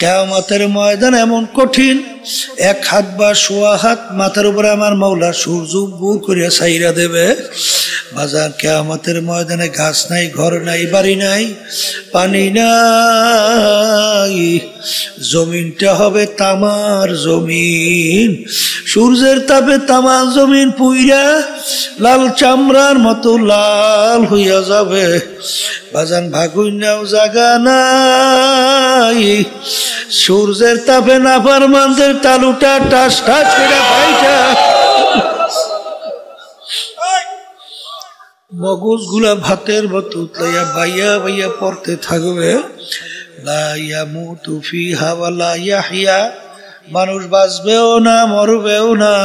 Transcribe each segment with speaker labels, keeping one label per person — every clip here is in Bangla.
Speaker 1: কিয়ামতের ময়দান এমন কঠিন, এক হাত বা সোয়া হাত মাথার উপরে আমার মাওলা সূর্য বুর করে ছাইরা দেবে। বাজার কিয়ামতের ময়দানে গাছ নাই, ঘর নাই, বাড়ি নাই, পানি নাই, জমিনটা হবে তামার জমিন। সূর্যের তাপে তামার জমিন পুইরা লাল চামড়ার মতো লাল হইয়া যাবে। বাজান ভাগুইনাও জাগা নাই, সূর্যের তাপে নাফরমানদের তালুটা টাস টাস করে ভাইটা মগজ গুলা ভাতের মতো উতলাইয়া বাইয়া বাইয়া পড়তে থাকবে। লা ইয়ামুতু ফিহা ওয়া লা ইয়াহইয়া, মানুষ বাঁচবেও না মরবেও না,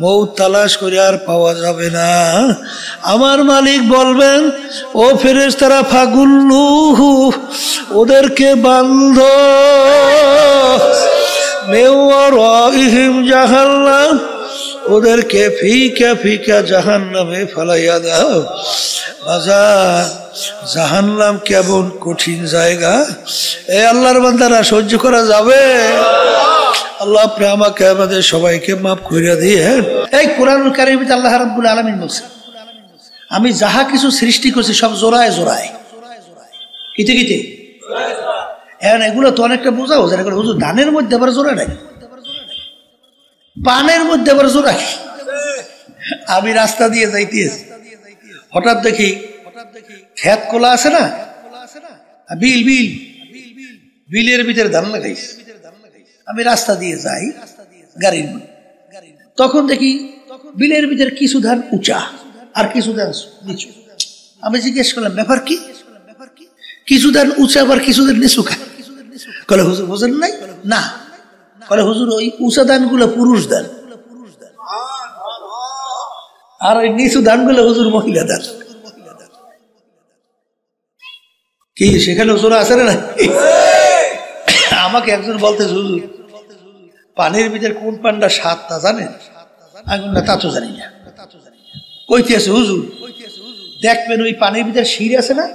Speaker 1: মৌত তালাশ করে আর পাওয়া যাবে না। আমার মালিক বলবেন, ও ফেরেশতারা ফাগুল্লুহু, ওদেরকে বান্ধ, মিওয়ারাইহিম জাহান্নাম, ওদেরকে ফিকা ফিকা জাহান্নামে ফালাইয়া দাও। বাজার জাহান্নাম কেমন কঠিন জায়গা, এ আল্লাহর বান্দারা সহ্য করা যাবে? আল্লাহ আপনি আমাকে আমাদের সবাইকে মাফ করে দিয়ে। এই কোরআনুল কারীমে আল্লাহ রাব্বুল আলামিন বলছেন, আমি যাহা কিছু সৃষ্টি করছি সব জোড়ায় জোড়ায়। কিতে কিতে? এখন এগুলো তো অনেকটা বোঝাও যায়, হুজুর ধানের মধ্যে আবার জোড়া নাই, পানের মধ্যে আবার জোড়া। আমি রাস্তা দিয়ে যাইতেছি, হঠাৎ দেখি ক্ষেত কোলা আছে না, বিল বিল বিলের ভিতরে ধান লাগাইছে। আমি রাস্তা দিয়ে যাই গাড়ির মধ্যে, তখন দেখি বিলের ভিতরে কিছু ধান উঁচা আর কিছু ধান নিচু। আমি জিজ্ঞেস করলাম, ব্যাপার কি? কিছু ধান উঁচা আবার কিছু ধান নিচু খায়। কলে হুজুর বোঝেন নাই? না, কলে হুজুর ওই উঁচা ধান গুলো পুরুষ ধান, আর ওই নিচু ধান গুলো হুজুর মহিলা ধান। কি সেখানে জোড়া আছে না? আমাকে একজন বলতে, হুজুর পানির ভিতরে কোন পানটা সাতটা জানেন? আমি না, তা তো জানি না। কইতে আছে হুজুর, দেখবেন ওই পানির ভিতরে শির আছে না,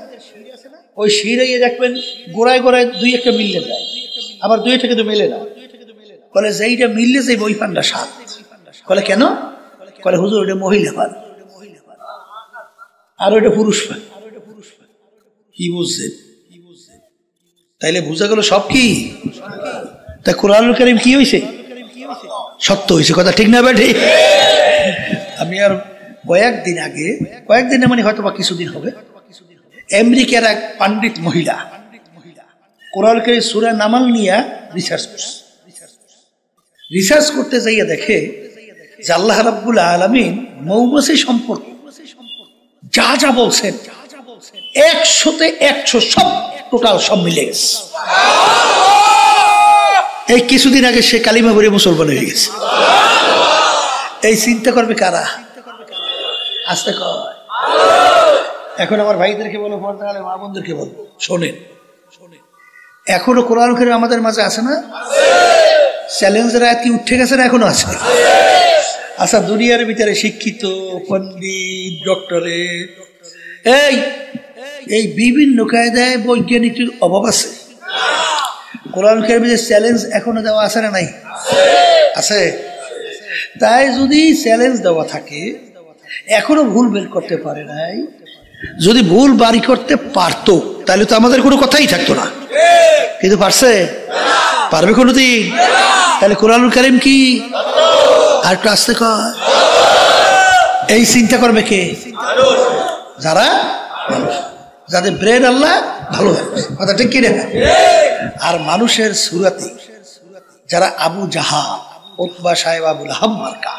Speaker 1: ওই শিরে দেখবেন গোড়ায় গোড়ায় দুই একটা মিললে যায়, আবার দুই থেকে তো মেলে না। বলে যেইটা মিললে যাই ওই পানটা সাত। বলে কেন? বলে হুজুর ওইটা মহিলা পান আর ওইটা পুরুষ পান। কি বুঝছেন? তাইলে বুঝা গেল সব কি? তা কোরআনুল কারীম কি হয়েছে? সত্য হয়েছে, কথা ঠিক না বেঠি? আমি আর কয়েকদিনে মানে হয়তো বা কিছুদিন হবে, আমেরিকার এক পণ্ডিত মহিলা কোরআনুল কারীম সূরা নামাল নিয়ে রিসার্চ করতে যাইয়া দেখে যে আল্লাহ রাব্বুল আলামিন মৌমাছি সম্পর্কে যা যা বলছেন 100-তে 100 সব টোটাল সব মিলে গেছে। এই কিছুদিন আগে সে কালিমা পড়ে মুসলমান হয়ে গেছে। এই চিন্তা করবে কারা? আস্তে কয়। এখন আমার ভাইদেরকে বলো, পর্দার মা বোনদেরকে বলো, শোনেন, এখনো কোরআন কারীম আমাদের মাঝে আছে না? চ্যালেঞ্জের আয়াত কি উঠে গেছে না? এখনো আছে। আচ্ছা, দুনিয়ার ভিতরে শিক্ষিত পণ্ডিত ডক্টরেট এই বিভিন্ন কায়দায় বৈজ্ঞানিকের অভাব আছে। কোরআন কারীমের চ্যালেঞ্জ এখনো দেওয়া আছে না? নাই? আছে। তাই যদি চ্যালেঞ্জ দেওয়া থাকে, এখনো ভুল বের করতে পারে নাই, যদি ভুল বাড়ি করতে পারতো তাহলে তো আমাদের কোনো কথাই থাকতো না। কিন্তু পারছে? পারবে কোনোদিন? তাহলে কোরআনুল কারীম কি আর একটু আসতে কয়। এই চিন্তা করবে কে? যারা যাদের ব্রেন আল্লাহ ভালো কথা, ঠিক কিনা? আর মানুষের সুরাতে যারা আবু জাহাল, উতবা সাহেব, আবু লাহাব মার্কা,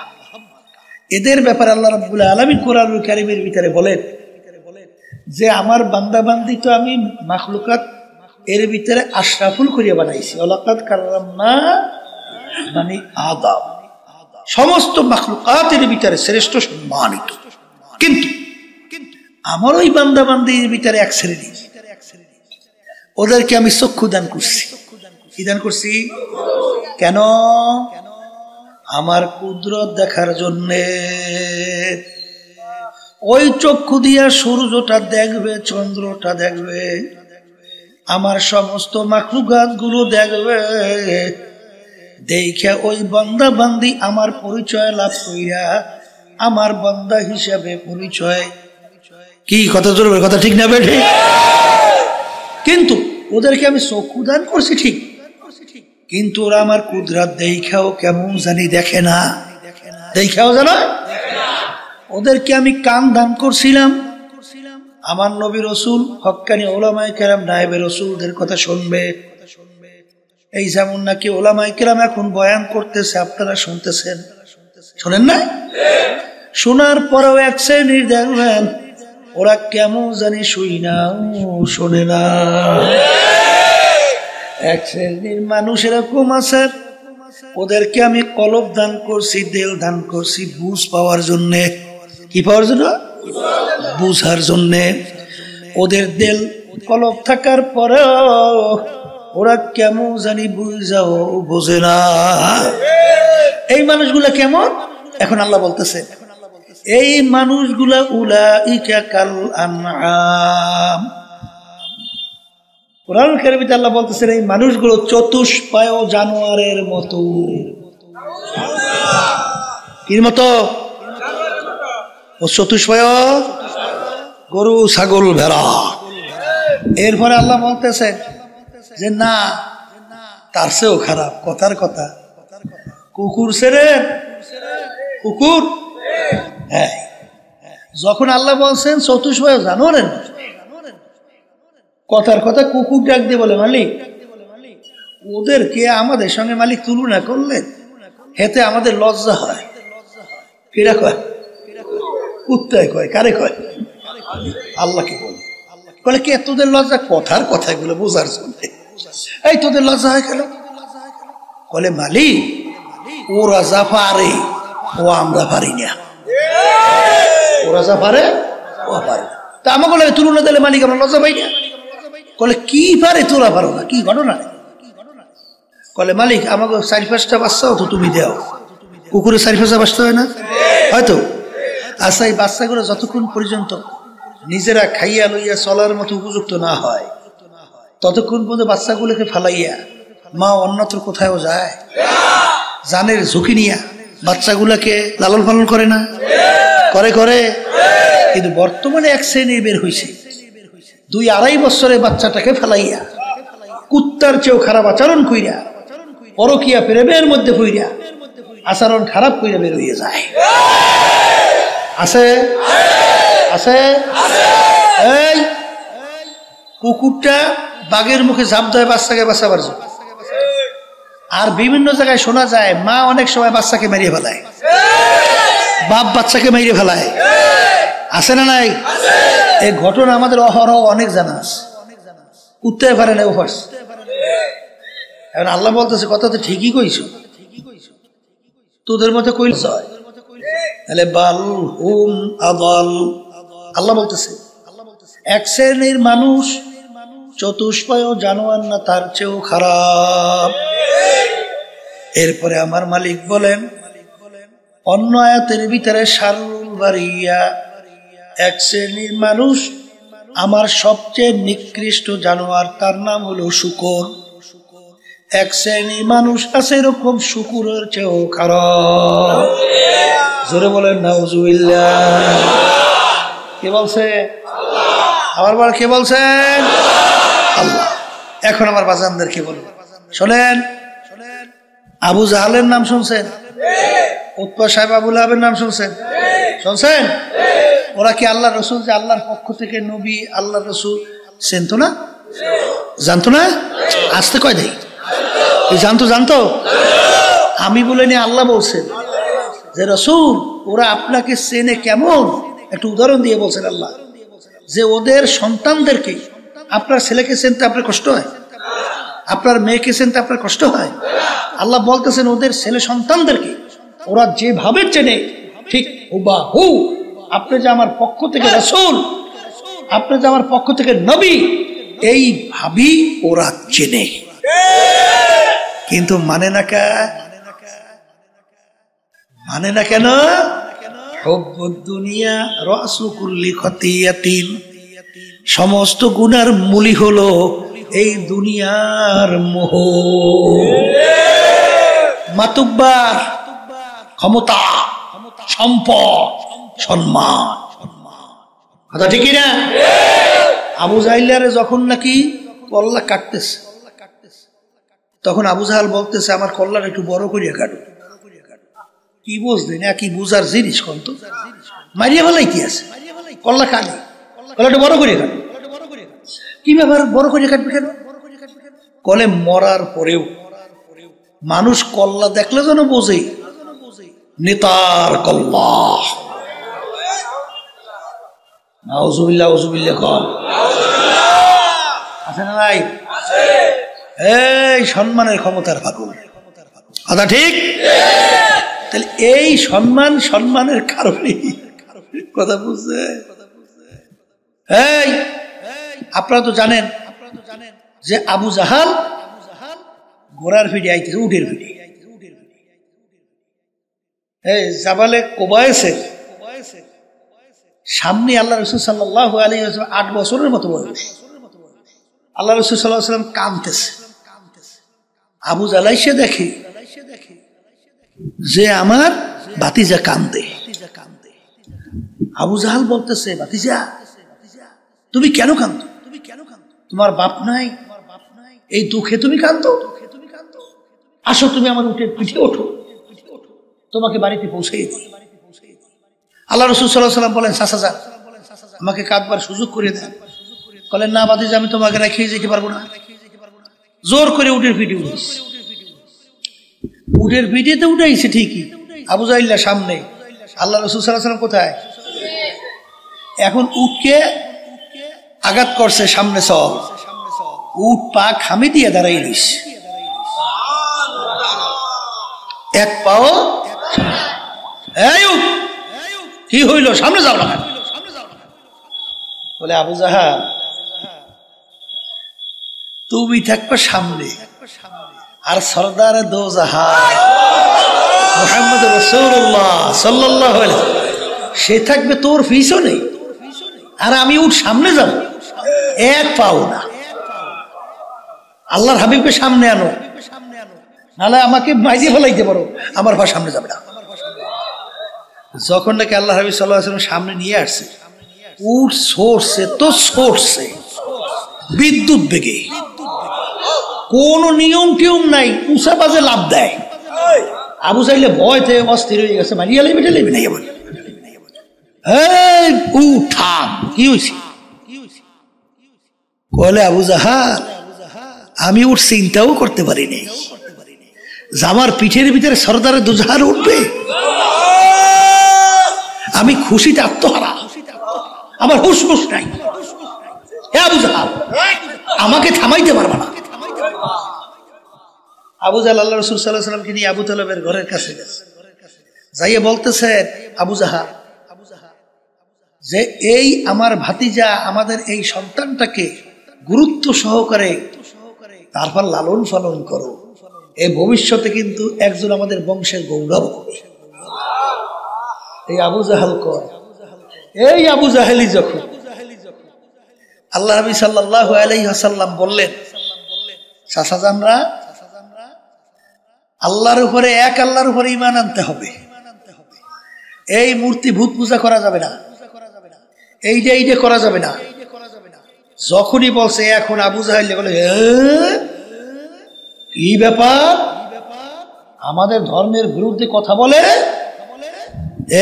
Speaker 1: এদের ব্যাপারে আল্লাহ রাব্বুল আলামিন কোরআনুল কারীমের ভিতরে বলেন যে আমার বান্দা বান্দি তো আমি মাখলুকাত এর ভিতরে আশরাফুল করিয়া বানাইছি। ওয়ালাকাদ কাররামনা মানে আদম, সমস্ত মাখলুকাতের ভিতরে শ্রেষ্ঠ সম্মানিত। কিন্তু আমার ওই বান্দা বান্দির ভিতরে এক শ্রেণী, ওদেরকে আমি চক্ষু দান করছি। কি দান করছি? কেন? আমার কুদরত দেখার জন্যে। ওই চক্ষু দিয়া সূর্যটা দেখবে, চন্দ্রটা দেখবে, আমার সমস্ত মাখলুকাত গুলো দেখবে, দেখে ওই বান্দা বান্দি আমার পরিচয় লাভ কইরা আমার বান্দা হিসাবে পরিচয়। কি কথা জোরে কথা ঠিক না বেঠে? কিন্তু ওদেরকে আমি চক্ষু দান করছি ঠিক, কিন্তু ওরা আমার কুদরত দেখাও কেমন জানি দেখে না, দেখাও জানো। ওদেরকে আমি কান দান করছিলাম, আমার নবী রসুল হক্কানি ওলামায়ে কেরাম নায়েবে রসুলদের কথা শুনবে। এই যেমন নাকি ওলামায়ে কেরাম এখন বয়ান করতেছে, আপনারা শুনতেছেন, শোনেন না? শোনার পরেও এক শ্রেণীর দেখবেন ওরা কেমন জানি শুই না শোনে না। এক শ্রেণীর মানুষ এরকম আছে, ওদেরকে আমি কলব দান করছি, দিল দান করছি বুঝ পাওয়ার জন্যে। কি পাওয়ার জন্য? বুঝার জন্যে। ওদের দিল কলব থাকার পরেও ওরা কেমন জানি বুঝাও বোঝে না। এই মানুষগুলা কেমন? এখন আল্লাহ বলতেছে এই মানুষগুলা উলাইকা কাল আনআম। কোরআনুল কারীমে আল্লাহ বলতেছেন এই মানুষগুলো চতুষ্পায় জানোয়ারের মতো। কি মতো? ও চতুষ্পায় গরু ছাগল ভেড়া। এরপরে আল্লাহ বলতেছে যে না, তার চেয়েও খারাপ। কথার কথা কুকুর ছেড়ে কুকুর। হ্যাঁ, যখন আল্লাহ বলছেন চতুষ্পায় জানোয়ারের, কথার কথা কুকুর ডাক দিয়ে বলে মালিক ওদেরকে আমাদের সঙ্গে মালিক তুলনা করলেন, হেতে আমাদের লজ্জা হয়। কেরা কয়? কুত্তায় কয়। কারে কয়? আল্লাহকে বলে। বলে কে তোদের লজ্জা? কথার কথাগুলো বোঝার জন্য। এই তোদের লজ্জা হয় কেন? বলে মালিক ওরা যা পারে ও আমরা পারি না। ওরা যা পারে ও পারে না, তা আমাকে বলে তুলনা দিলে মালিক আমরা লজ্জা পাই না। বলে কি পারে তোরা পারো না? কি ঘটনা? বলে মালিক আমাকে 4-5টা বাচ্চাও তো তুমি দেও। কুকুরের 4-5টা বাচ্চা হয় না? হয়তো। আচ্ছা, এই বাচ্চাগুলো যতক্ষণ পর্যন্ত নিজেরা খাইয়া লইয়া চলার মতো উপযুক্ত না হয় ততক্ষণ পর্যন্ত বাচ্চাগুলোকে ফালাইয়া মা অন্যত্র কোথাও যায়? জানের ঝুঁকি নিয়া বাচ্চাগুলাকে লালন পালন করে না? করে করে। কিন্তু বর্তমানে এক শ্রেণী বের হয়েছে 2-2.5 বছরের বাচ্চাটাকে ফেলাইয়া কুত্তার চেয়েও খারাপ আচরণ কইরা, পরকিয়া প্রেমের মধ্যে পইরা আচরণ খারাপ কইরা বের হয়ে যায়। আছে আছে। এই কুকুরটা বাঘের মুখে ঝাঁপ দেয় বাচ্চাকে বাঁচাবার জন্য। আর বিভিন্ন জায়গায় শোনা যায় মা অনেক সময় বাচ্চাকে মেরিয়ে ফেলায়, বাপ বাচ্চাকে মেরিয়ে ফেলায়। আছে না নাই? এই ঘটনা আমাদের অহরহ অনেক জানা আছে। উঠতে পারে না ওপার। এখন আল্লাহ বলতেছে কথা তো ঠিকই কইছো, তোদের মতো কইল তাহলে বাল হুম আদাল। আল্লাহ বলতেছে এক শ্রেণীর মানুষ চতুষ্পায় জানোয়ার না, তার চেয়েও খারাপ। এরপরে আমার মালিক বলেন অন্য আয়াতের ভিতরে শারুল বারিয়া, এক শ্রেণীর মানুষ আমার সবচেয়ে নিকৃষ্ট জানোয়ার, তার নাম হলো শূকর। এক শ্রেণীর মানুষ আছে এরকম শূকরের চেয়েও খারাপ। জোরে বলেন নাউজুবিল্লাহ। কে বলছে? আবার বল, কে বলছেন? আল্লাহ। এখন আমার বাজানদেরকে বলবো, শোনেন। আবু জাহালের নাম শুনছেন? উতবা সাহেব আবু লাহাবের নাম শুনছেন? শুনছেন? ওরা কি আল্লাহ রসুল যে আল্লাহর পক্ষ থেকে নবী, আল্লাহ রসুল চিনতো না? জানতো না? আসতে কয় দেয় জানতো? জানতো? আমি বলিনি, আল্লাহ বলছেন যে রসুল ওরা আপনাকে চেনে কেমন, একটু উদাহরণ দিয়ে বলছেন আল্লাহ যে ওদের সন্তানদেরকে, আপনার ছেলেকে চিনতে আপনার কষ্ট হয়, আপনার মেয়েকে চিনতে আপনার কষ্ট হয়। আল্লাহ বলতেছেন ওদের ছেলে সন্তানদেরকে ওরা যেভাবে চেনে ঠিক হুবাহু আপনি যে আমার পক্ষ থেকে রাসূল, আপনি যে আমার পক্ষ থেকে নবী, এইভাবেই ওরা চেনে। কিন্তু মানে না কেন? হুব্বুদ দুনিয়া রাসু কুল্লি খতিয়াতিন, সমস্ত গুনার মূলই হলো এই দুনিয়ার মোহ, মাতুব্বার, ক্ষমতা, সম্পদ, সম্মান। কথা ঠিকই না? আবু জাহেলের যখন নাকি কল্লা কাটতেছে, তখন আবু জাহেল বলতেছে আমার কল্লার একটু বড় করিয়া কাটো। কি বুঝলেন? কি বুঝার জিনিস কোন তো? মারিয়া ভালাই কি আছে, কল্লা কাটে, কল্লাটা বড় করিয়া কাটো। কি ব্যাপার বড় করিয়া কাটবে কেন? কলে মরার পরেও মানুষ কল্লা দেখলে যেন বোঝে নেতার কল্লা। নাউজুবিল্লাহ, নাউজুবিল্লাহ কল আছে না নাই? এই সম্মানের ক্ষমতার ফাঁকুল, কথা ঠিক? তাহলে এই সম্মান, সম্মানের কারণে কথা বুঝছে। এই আপনারা তো জানেন যে আবু জাহাল ঘোড়ার ফিডে আইতেছে, উটের ফিডে। এই জাবালে কোবায়েসের সামনে আল্লাহ রাসূল সাল্লাল্লাহু আলাইহি ওয়াসাল্লাম 8 বছরের মতো বয়স। আল্লাহ রাসূল সাল্লাল্লাহু আলাইহি ওয়াসাল্লাম কাঁদতেছে। আবু জাহেল এসে দেখে যে আমার ভাতিজা কাঁদে। আবু জাহেল বলতেছে, ভাতিজা তুমি কেন কাঁদো? তোমার বাপ নাই, এই দুঃখে তুমি কাঁদো? আসো তুমি আমার উটের পিঠে ওঠো, তোমাকে বাড়িতে পৌঁছে দিই। আল্লাহ রাসূল সাল্লাল্লাহু আলাইহি ওয়াসাল্লাম বলেন, চাচা যান, আমাকে কাঁদবার সুযোগ করে দেন। বলেন, না ভাতিজা, আমি তোমাকে রেখে যেতে পারবো না। জোর করে উটের পিঠে উঠেছে। উটের পিঠেতে উঠাইছে ঠিকই, আবু জাহেলের সামনে। আল্লাহ রাসূল সাল্লাল্লাহু আলাইহি ওয়াসাল্লাম কোথায়? এখন উটকে আঘাত করছে, সামনে চল। উট পা খামে দিয়ে দাঁড়াই দিস, এক পাও। কি হইল? সামনে যাও না। বলে, আবু জাহেল তুমি থাকবে সামনে, আর সরদারে দো জাহান মুহাম্মদ রাসূলুল্লাহ সাল্লাল্লাহু আলাইহি ওয়াসাল্লাম সে থাকবে তোর পিছনে, আর আমি উঠ সামনে যাব, এক পাও না। আল্লাহর হাবিবকে সামনে আনো, নাহলে আমাকে মাইরে ফেলাইতে পারো, আমার পা সামনে যাবে না। যখন নাকি আল্লাহ হাবিব সাল্লাল্লাহু আলাইহি ওয়াসাল্লাম সামনে নিয়ে আসছে, উঠ সরছে তো সরছে বিদ্যুৎ বেগে, কোন নিয়ম টিয়ম নাই, উষা বাজে লাভ দেয়। আবু জাহেল ভয় থেকে অস্থির হয়ে গেছে, মারিয়া লেবে টেলেবে নাই। আবার থাম, কি হয়েছে? বলে, আবু জাহেল আমি ওর চিন্তাও করতে পারি নাই যে আমার পিঠের ভিতরে সরদারে দো জাহান উঠবে। আমি খুশিতে আত্মহারা, আমার হুশ হুশ নাই। হে আবু জাহেল, আমাকে থামাইতে পারবা না। আবু জাহেল আল্লাহ রাসূল সাল্লাল্লাহু আলাইহি ওয়াসাল্লামকে নিয়ে আবু তালেবের ঘরের কাছে গেছে। যাইয়ে বলতেছে, আবু জাহেল যে এই আমার ভাতিজা আমাদের এই সন্তানটাকে গুরুত্ব সহকারে তারপর লালন পালন করো, এই ভবিষ্যতে কিন্তু একজন আমাদের বংশের গৌরব হবে। এই আবু জাহেল কয়, এই আবু জাহেলি যখন আল্লাহ নবী সাল্লাল্লাহু আলাইহি ওয়াসাল্লাম বললেন, চাচা জানরা আল্লাহর উপরে, এক আল্লাহর উপরে ঈমান আনতে হবে। এই মূর্তি ভূত পূজা করা যাবে না, এইটা করা যাবে না। যখনই বলছে এখন আবু জাহেল বলে, কি ব্যাপার, আমাদের ধর্মের বিরুদ্ধে কথা বলে।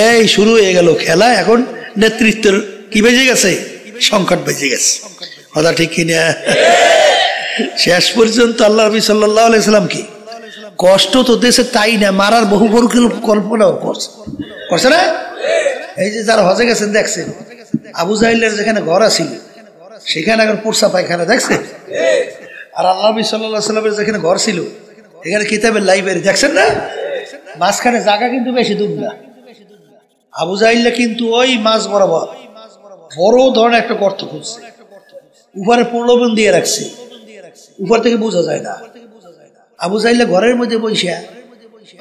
Speaker 1: এই শুরু হয়ে গেল খেলা। এখন নেতৃত্বের কি বেজে গেছে, সংকট বেজে গেছে। কথা ঠিক কিনা? শেষ পর্যন্ত আল্লাহ নবী সাল্লাল্লাহু আলাইহি ওয়াসাল্লাম কি কষ্ট তো দেশে তাই না, মারার বহু পরিকল্পনাও করছে না। এই যে যারা হজে গেছেন দেখছেন, আবু জাহেলের যেখানে ঘর আছিল সেখানে এখন পোরসা পায়খানা দেখছে। আর আল্লাহ নবী সাল্লাল্লাহু আলাইহি ওয়াসাল্লামের যেখানে ঘর ছিল এখানে কিতাবের লাইব্রেরি দেখছেন না, মাঝখানে জায়গা কিন্তু বেশি দূর না। আবু জাহেল কিন্তু ওই মাঝ বরাবর বড় ধরনের একটা গর্ত খুঁজছে, উপরে প্রলোভন দিয়ে রাখছে, উপর থেকে বোঝা যায় না। আবু জাহেল ঘরের মধ্যে বসে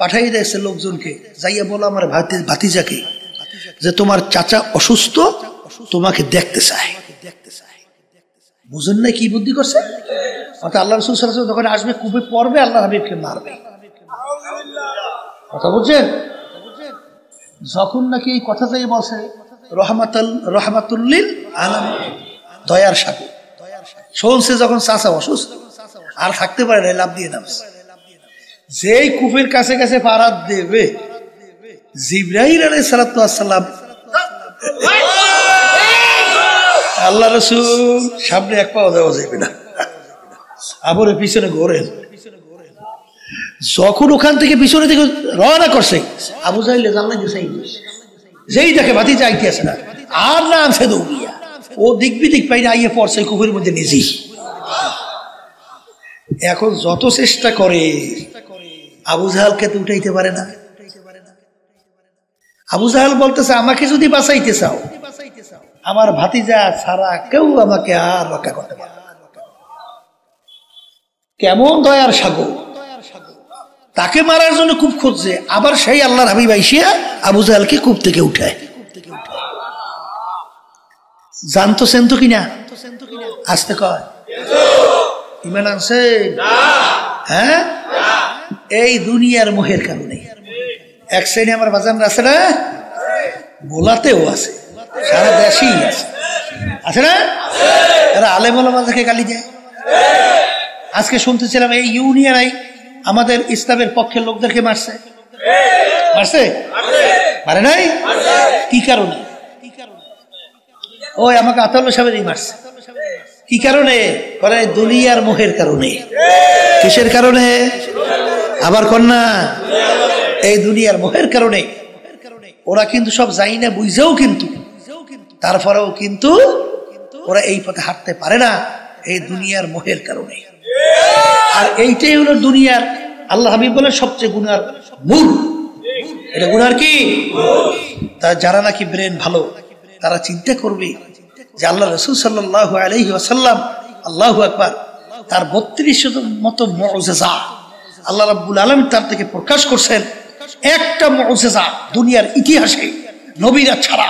Speaker 1: পাঠাই দিয়েছে লোকজনকে, যাইয়া বলো আমার ভাতিজাকে যে তোমার চাচা অসুস্থ, তোমাকে দেখতে চায়। বুঝুন না কি বুদ্ধি করছে? অর্থাৎ আল্লাহ রাসূল সাল্লাল্লাহু আলাইহি ওয়াসাল্লাম যখন আসবে কূপে পড়বে, আল্লাহ হাবিবকে মারবে। কথা বুঝছেন? যখন নাকি এই কথাটাই বলছে রহমাতুল্লিল আলামিন, দয়ার সাগর, শুনছে যখন চাচা অসুস্থ আর থাকতে পারে না, লাভ দিয়ে নামছে। যেই কূপের কাছে কাছে পাড়া দেবে, জিবরাইল আলাইহিস সালাতু ওয়াস সালাম আল্লাহ রাসূল সামনে এক পাও দেওয়া যাবে না, আবার পিছনে ঘোরে। যখন ওখান থেকে পিছনে থেকে রওনা করছে, আবু জাহেল জানলা গেছে, যেই দেখে ভাতি চাইতে আসে না, আর নামছে দৌড়িয়া। ও দিক বিদিক পাই না, আইয়ে পড়ছে কূপের মধ্যে নিজেই। এখন যত চেষ্টা করে আবু জাহেলকে তো উঠাইতে পারে না। আবু জাহেল বলতেছে, আমাকে যদি বাঁচাইতে চাও, আমার ভাতিজা ছাড়া কেউ আমাকে আর রক্ষা করতে পারে। কেমন দয়ার সাগর, তাকে মারার জন্য কূপ খুঁজছে, আবার সেই আল্লাহর হাবিব আইসিয়া আবু জাহেলকে কূপ থেকে উঠায়। জানতো সেনতো কিনা? আসতে কয় ইমান আনছে? হ্যাঁ, এই দুনিয়ার মোহের কারণে। এক শ্রেণী আমার বাজান আছে না, ভোলাতেও আছে, সারা দেশেই আছে, আছে না? এরা আলেম ওলামা থেকে গালি দেয়। আজকে শুনতেছিলাম এই ইউনিয়ন আমাদের ইসলামের পক্ষের লোকদেরকে মারছে, মারছে, মারে নাই? কি কারণে? ওই আমাকে আতাউল্লাহ সাহেবেরই মারছে। কি কারণে? বলে দুনিয়ার মোহের কারণে। কিসের কারণে? আবার কন্যা, এই দুনিয়ার মোহের কারণে। ওরা কিন্তু সব যাই না বুঝেও, কিন্তু তারপরেও কিন্তু ওরা এই পথে হাঁটতে পারে না, এই দুনিয়ার মোহের কারণে। আর এইটাই হলো দুনিয়ার, আল্লাহ হাবিব বলে সবচেয়ে গুনার মূল। এটা গুনার কি? তা যারা নাকি ব্রেন ভালো, তারা চিন্তা করবে যে আল্লাহ রাসূল সাল্লাল্লাহু আলাইহি ওয়াসাল্লাম, আল্লাহু আকবার, তার 32 মতো মুআজিজা আল্লাহ রাব্বুল আলামিন তার থেকে প্রকাশ করছেন। একটা মুআজিজা দুনিয়ার ইতিহাসে নবীরা ছাড়া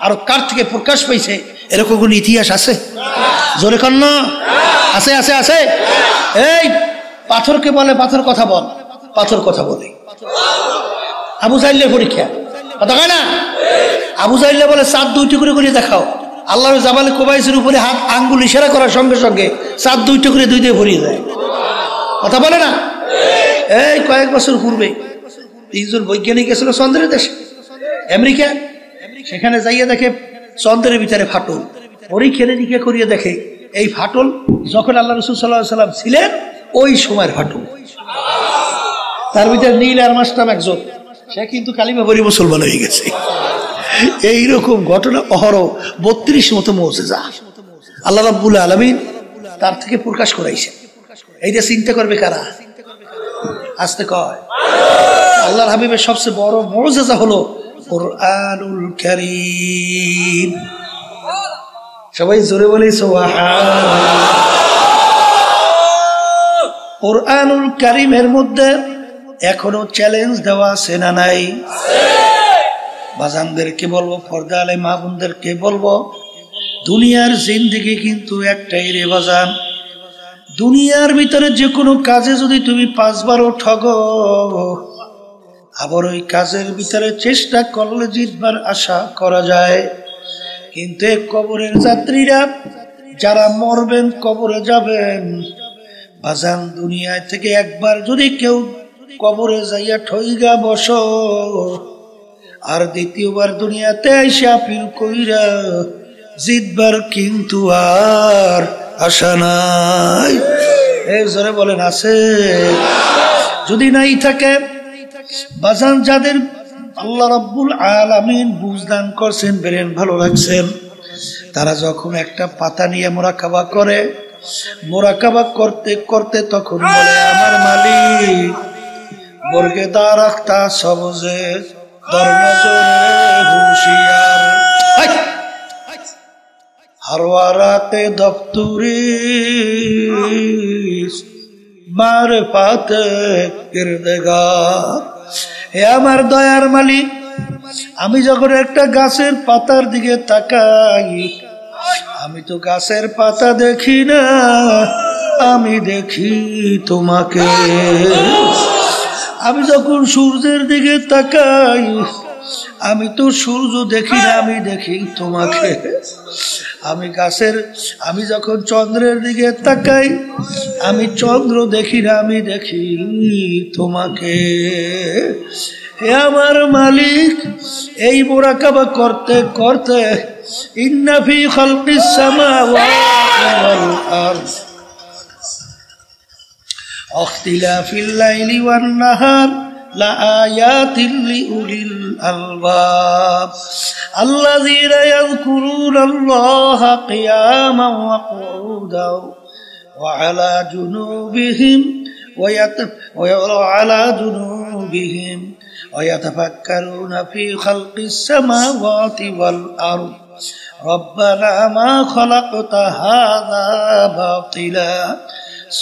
Speaker 1: আর কার থেকে প্রকাশ পাইছে এরকম কোন ইতিহাস আছে? জোরে কন্ন আছে? আছে আছে। এই পাথরকে বলে পাথর কথা বল, পাথর কথা বলে। আবু জাহেলের পরীক্ষা, কথা কয় না? আবু জাহেল বলে চাঁদ 2 টুকরো করে দেখাও। আল্লাহর জাবালে কুবাইসের উপরে হাত আঙ্গুল ইশারা করার সঙ্গে সঙ্গে চাঁদ 2 টুকরে 2 দিয়ে ভরিয়ে যায়। কথা বলে না? এই কয়েক বছর পূর্বে 3 জন বৈজ্ঞানিক গেছিল চন্দ্রের দেশে, আমেরিকা। সেখানে যাইয়া দেখে চন্দ্রের ভিতরে ফাটল। পরীক্ষা নিরীক্ষা করিয়ে দেখে এই ফাটল যখন আল্লাহ রাসূল সাল্লাল্লাহু আলাইহি ওয়াসাল্লাম ছিলেন ওই সময়ের ফাটল। তার ভিতরে নীল আরমাস্টাম একজন, সে কিন্তু কালিমা পড়ে মুসলমান হয়ে গেছে। এইরকম ঘটনা অহরহ, 32 মতো মুআজিজা আল্লাহ রাব্বুল আলামিন তার থেকে প্রকাশ করাইছেন। এইটা চিন্তা করবে কারা? আসতে কয় আল্লাহর হাবিবের সবচেয়ে বড় মুআজিজা হলো কুরআনুল কারীম। সবাই জোরে বলি সুবহানাল্লাহ। কুরআনুল কারীমের মধ্যে এখনো চ্যালেঞ্জ দেওয়া আছে না নাই? বাজানদেরকে বলবো, পর্দা আলে মা বোনদেরকে বলবো, দুনিয়ার জিন্দেগি কিন্তু একটাই রে বাজান। দুনিয়ার ভিতরে যে কোনো কাজে যদি তুমি 5 বারও ঠগো, আবার ওই কাজের ভিতরে চেষ্টা করলে জিতবার আশা করা যায়। কিন্তু কবরের যাত্রীরা যারা মরবেন, কবরে যাবেন, বাজান দুনিয়া থেকে একবার যদি কেউ কবরে যাইয়া ঠইগা বসো, আর দ্বিতীয়বার দুনিয়াতে আইসা আপিল কইরা জিতবার কিন্তু আর আশা নাই। এই জোরে বলেন আছে? যদি নাই থাকে বাজান, যাদের আল্লাহ রাব্বুল আলামিন বুঝদান করছেন, ব্রেন ভালো রাখছেন, তারা যখন একটা পাতা নিয়ে মোরাকাবা করে, মোরাকাবা করতে করতে তখন বলে, আমার মালিক বর্গে দারাখতা সবজে দরনজরে হুশিয়ার হারওয়ারাতে দফতুরি মারফাতে কিরদেগার। হে আমার দয়ার মালিক, আমি যখন একটা গাছের পাতার দিকে তাকাই, আমি তো গাছের পাতা দেখি না, আমি দেখি তোমাকে। আমি যখন সূর্যের দিকে তাকাই, আমি তো সূর্য দেখি না, আমি দেখি তোমাকে। আমি যখন চন্দ্রের দিকে তাকাই, আমি চন্দ্র দেখি না, আমি দেখি তোমাকে। হে আমার মালিক, এই মুরাকাবা করতে করতে ইন্না ফি খালকিস সামাওয়াতি ওয়াল আরদ ইখতিলাফিল লাইলি ওয়ান নাহার লাআয়াতিন লিউলিল আলবাব আল্লাযীনা ইয়াযকুরুনাল্লাহা কিয়ামান ওয়া qu'udan ওয়া আলা জুনুবিহিম وعلى جنوبهم ويتفكرون في خلق السماوات والأرض ربنا ما خلقت هذا باطلا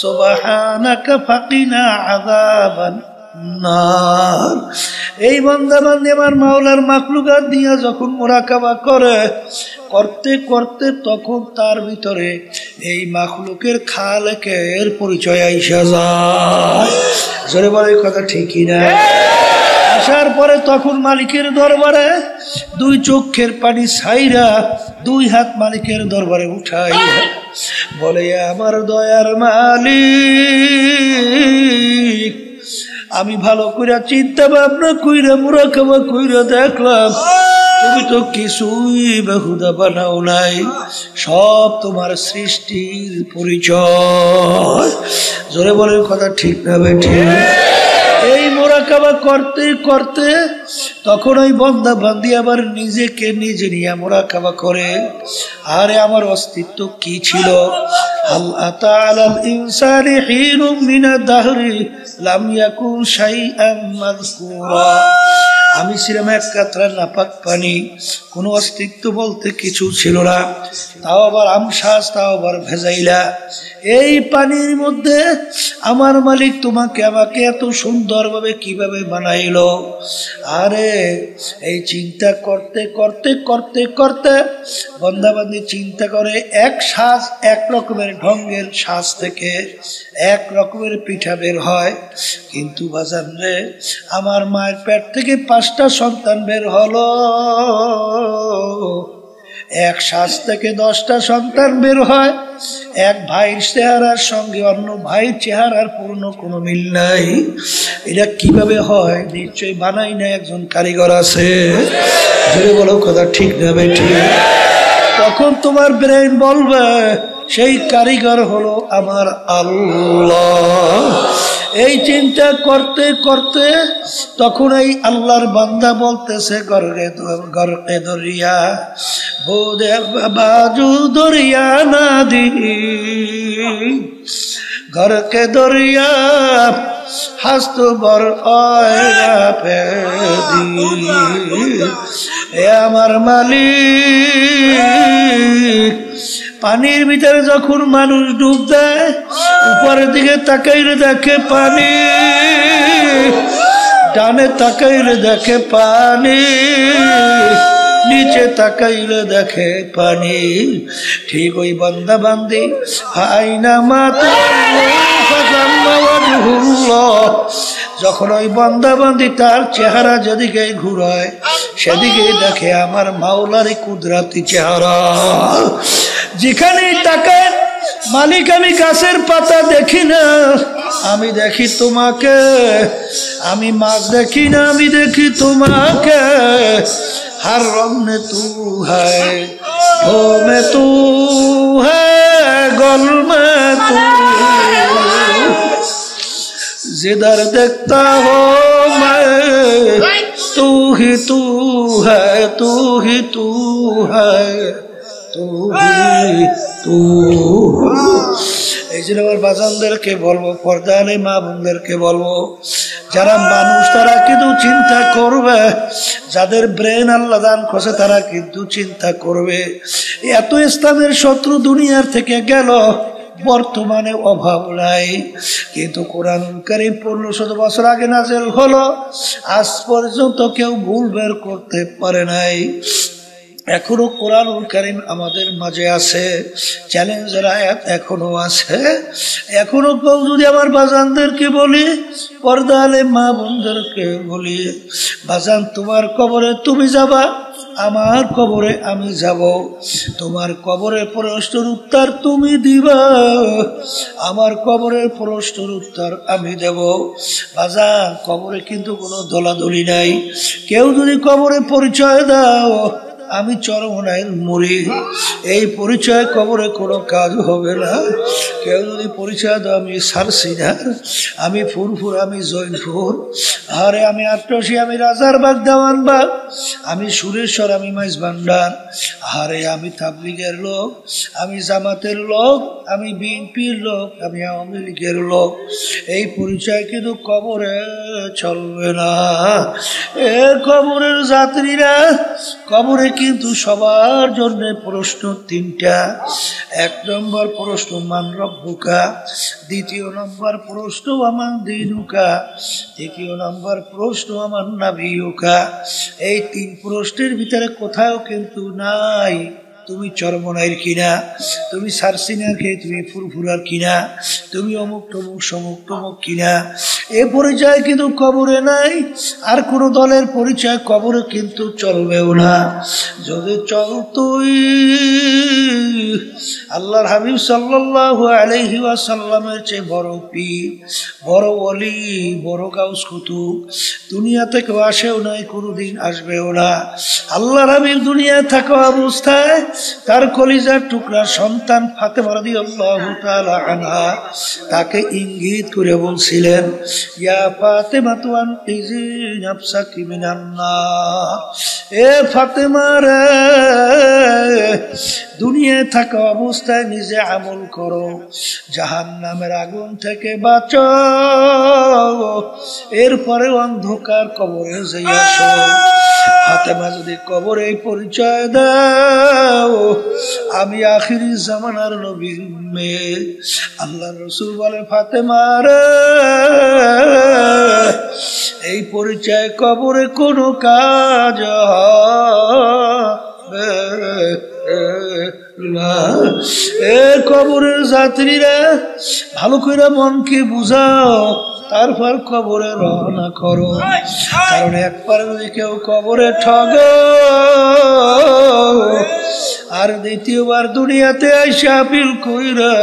Speaker 1: سبحانك فقنا عذاب النار। এই বান্দা বান্দী আমার মাওলার মাখলুকাত দিয়া যখন মুরাকাবা করে করতে করতে তখন তার ভিতরে এই মাখলুকের খালেকের পরিচয় আইসা যায়। জোরে বলে কথা ঠিকই না? আসার পরে তখন মালিকের দরবারে দুই চোখের পানি ছাইরা দুই হাত মালিকের দরবারে উঠাই বলে, আমার দয়ার মালিক, আমি ভালো করে চিন্তা ভাবনা কইরা মুরাকাবা কইরা দেখলাম তুমি তো কিছুই বেহুদা বানাও নাই, সব তোমার সৃষ্টির পরিচয়। জোরে বলে কথা ঠিক না বেঠিক? এই মুরাকাবা করতে করতে তখন ওই বান্দা বান্দি আবার নিজেকে নিজে নিয়ে মুরাকাবা করে, আরে আমার অস্তিত্ব কি ছিল? হাল আতা আলাল ইনসানি হিনুম মিনাদ দাহরি লাম ইয়াকুন শাইআন মাযকুরা। আমি ছিলাম এক কাতরা নাপাক পানি, কোনো অস্তিত্ব বলতে কিছু ছিল না, তাও আবার আমশ্বাস, তাও আবার ভেজাইলা। এই পানির মধ্যে আমার মালিক তোমাকে আমাকে এত সুন্দরভাবে কিভাবে বানাইলো? আরে এই চিন্তা করতে করতে করতে করতে বন্দাবান্দি চিন্তা করে, এক শ্বাস এক রকমের ঢঙ্গের শ্বাস থেকে এক রকমের পিঠা বের হয়, কিন্তু বাজান রে, আমার মায়ের পেট থেকে 5টা সন্তান বের হলো, এক শ্বাস থেকে 10টা সন্তান বের হয়। এক ভাইয়ের চেহারার সঙ্গে অন্য ভাইয়ের চেহারার পূর্ণ কোনো মিল নাই। এটা কিভাবে হয়? নিশ্চয়ই বানাই না, একজন কারিগর আছে। জোরে বলো কথা ঠিক না বেঠিক? তখন তোমার ব্রেন বলবে সেই কারিগর হলো আমার আল্লাহ। এই চিন্তা করতে করতে তখন এই আল্লাহর বান্দা বলতেছে, গরকে দরিয়া বোদে বাজু দরিয়া না দি, গরকে দরিয়া হাস্ত বর এ আমার মালিক। পানির ভিতরে যখন মানুষ ডুব দেয়, উপরের দিকে তাকাইলে দেখে পানি, ডানে তাকাইলে দেখে পানি, নিচে তাকাইলে দেখে পানি। ঠিক ওই বান্দা বান্দি আইনা মাতা যখন ওই বান্দা বান্দি তার চেহারা যেদিকে ঘুরায় সেদিকে দেখে আমার মাওলার কুদরতি চেহারা। যেখানেই তাকায় মালিক, আমি গাছের পাতা দেখি না, আমি দেখি তোমাকে। আমি মাছ দেখি না, আমি দেখি তোমাকে। हर रंग में तू है, हो में तू है, गल में तू, जिधर देखता हो मैं तू ही तू है, तू ही तू है, तू ही तू। এই জন্য আমার বাজানদেরকে বলবো, পর্দালে মা বোনদেরকে বলবো, যারা মানুষ তারা কিন্তু চিন্তা করবে, যাদের ব্রেন আল্লাহ দান করছে তারা কিন্তু চিন্তা করবে। এত ইসলামের শত্রু দুনিয়ার থেকে গেল, বর্তমানে অভাব নাই, কিন্তু কোরআন কারীম 1500 বছর আগে নাযিল হলো, আজ পর্যন্ত কেউ ভুল বের করতে পারে নাই। এখনো কোরআনুল কারীম আমাদের মাঝে আছে, চ্যালেঞ্জের আয়াত এখনো আছে। এখনো কেউ যদি আমার বাজানদেরকে বলি, পর্দা আলে মা বোনদেরকে বলি, বাজান তোমার কবরে তুমি যাবা, আমার কবরে আমি যাব, তোমার কবরের প্রশ্নের উত্তর তুমি দিবা, আমার কবরের প্রশ্নের উত্তর আমি দেব। বাজান কবরে কিন্তু কোনো দলাদলি নাই। কেউ যদি কবরে পরিচয় দাও আমি চরমনাইল মরি, এই পরিচয় কবরে কোনো কাজ হবে না। কেউ যদি পরিচয় দাও আমি সারসিনার, আমি ফুরফুর, আমি জৈনপুর, আরে আমি আট্টসি, আমি রাজারবাগ, দেওয়ানবাগ, আমি সুরেশ্বর, আমি মাইজ ভান্ডার, আরে আমি তাবলিগের লোক, আমি জামাতের লোক, আমি বিএনপির লোক, আমি আওয়ামী লীগের লোক, এই পরিচয় কিন্তু কবরে চলবে না। এ কবরের যাত্রীরা, কবরে কিন্তু সবার জন্য প্রশ্ন তিনটা। এক নম্বর প্রশ্ন মান রব্বুকা, দ্বিতীয় নম্বর প্রশ্ন আমান দীনুকা, তৃতীয় নম্বর প্রশ্ন আমান নাবিয়ুকা। এই তিন প্রশ্নের ভিতরে কোথাও কিন্তু নাই তুমি চরমনাইর কিনা, তুমি সারসিনার কে, তুমি ফুরফুরার কিনা, তুমি অমুক টমুক সমুক টমুক কিনা, এ পরিচয় কিন্তু কবরে নাই। আর কোন দলের পরিচয় কবরে কিন্তু চলবেও না। যদি চলতই আল্লাহর হাবিব সাল্লাল্লাহু আলাইহি ওয়াসাল্লামের চেয়ে বড় পীর, বড় ওলি, বড় গাউস কুতুব দুনিয়া থেকে আসেও নাই, কোনোদিন আসবেও না। আল্লাহর হাবিব দুনিয়া থাকা অবস্থায় তার কলিজার টুকরা সন্তান ফাতেমা রাদিয়াল্লাহু তাআলা আনহা তাকে ইঙ্গিত করে বলছিলেন, ইয়া ফাতেমা তু আনকিজি নাফসাকি মিনান নার, এ ফাতেমা রে, দুনিয়ায় থাকা অবস্থায় নিজে আমল করো, জাহান্নামের আগুন থেকে বাঁচো, এরপরে অন্ধকার কবরে যাই আসো। ফাতেমা যদি কবরে পরিচয় দাও আমি আখিরি জামানার নবীর মেয়ে, আল্লাহ রাসূল বলে ফাতেমা রে, এই পরিচয় কবরে কোনো কাজ হবে না। এ কবরের যাত্রীরা ভালো করে মনকে বুঝাও, তারপর কবরে রওনা করো। কারণ একবার যদি কেউ কবরে ঠগো আর দ্বিতীয়বার দুনিয়াতে আইসা আপিল কইরা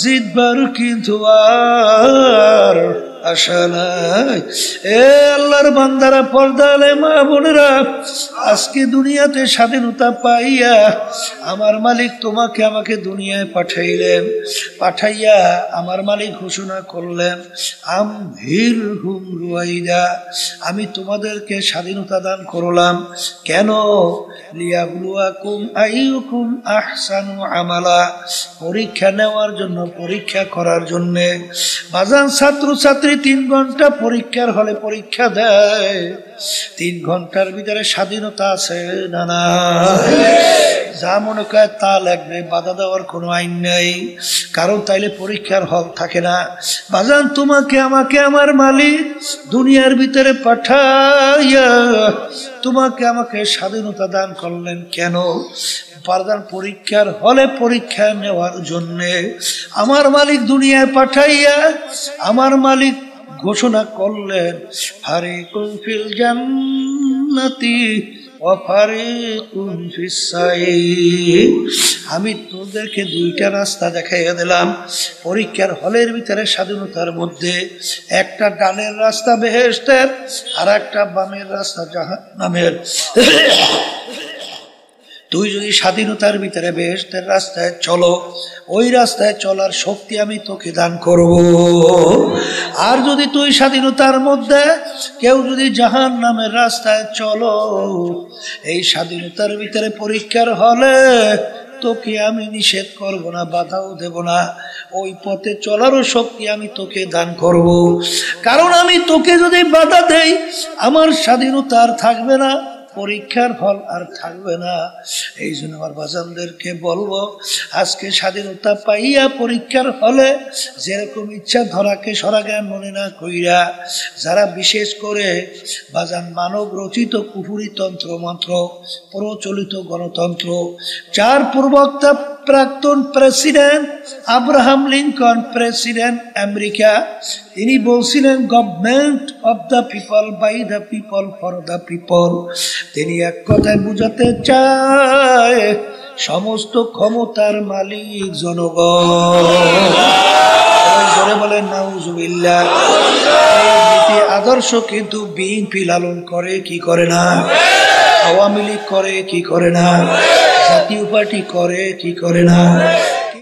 Speaker 1: জিতবার কিন্তু আর আশা নাই। এ আল্লাহর বান্দারা, পর্দা আলে মা বোনেরা, আজকে দুনিয়াতে স্বাধীনতা পাইয়া আমার মালিক তোমাকে আমাকে দুনিয়ায় পাঠাইলেন, পাঠাইয়া আমার মালিক ঘোষণা করলেন আমভির হুম রুয়াইদা, আমি তোমাদেরকে স্বাধীনতা দান করলাম। কেন? লিয়াবলুয়াকুম আইয়ুকুম আহসানু আমালা, পরীক্ষা নেওয়ার জন্য, পরীক্ষা করার জন্য। বাজান ছাত্র ছাত্রী 3 ঘন্টা পরীক্ষার হলে পরীক্ষা দেয়, 3 ঘন্টার ভিতরে স্বাধীনতা আছে না না? যা মনে করে তা লাগবে, বাধা দেওয়ার কোনো আইন নেই, কারণ তাইলে পরীক্ষার হল থাকে না। বাজান তোমাকে আমাকে আমার মালিক দুনিয়ার ভিতরে পাঠাইয়া তোমাকে আমাকে স্বাধীনতা দান করলেন কেন? বাজান পরীক্ষার হলে পরীক্ষা নেওয়ার জন্যে। আমার মালিক দুনিয়ায় পাঠাইয়া আমার মালিক ঘোষণা করলেন ফারিকুন ফিল জান্নাতি ওয়া ফারিকুন ফিস সাইর, আমি তোদেরকে 2টা রাস্তা দেখাইয়া দিলাম পরীক্ষার হলের ভিতরে স্বাধীনতার মধ্যে। একটা ডানের রাস্তা বেহেশতের, আর একটা বামের রাস্তা জাহান্নামের। তুই যদি স্বাধীনতার ভিতরে বেহেশতের রাস্তায় চলো, ওই রাস্তায় চলার শক্তি আমি তোকে দান করব। আর যদি তুই স্বাধীনতার মধ্যে কেউ যদি জাহান্নামের রাস্তায় চলো, এই স্বাধীনতার ভিতরে পরীক্ষার হলে তোকে আমি নিষেধ করব না, বাধাও দেব না, ওই পথে চলারও শক্তি আমি তোকে দান করব। কারণ আমি তোকে যদি বাধা দেই আমার স্বাধীনতা আর থাকবে না, পরীক্ষার ফল আর থাকবে না। এই জন্য আমার বাজানদেরকে বলবো, আজকে স্বাধীনতা পাইয়া পরীক্ষার হলে যেরকম ইচ্ছা ধরাকে সরাজ্ঞান মনে না কইরা, যারা বিশেষ করে বাজান মানব রচিত কুফুরি তন্ত্র মন্ত্র প্রচলিত গণতন্ত্র, যার প্রবক্তা প্রাক্তন president Abraham Lincoln, president America, তিনি বলছিলেন government of the people, by the people, for the people. তিনি এক কথায় বুঝাতে চায় সমস্ত ক্ষমতার মালিক জনগণ। বলেন নাউজুবিল্লাহ। নীতি আদর্শ কিন্তু বিএনপি লালন করে কি করে না, আওয়ামী লীগ করে কি করে না, জাতীয় পার্টি করে কি করে না,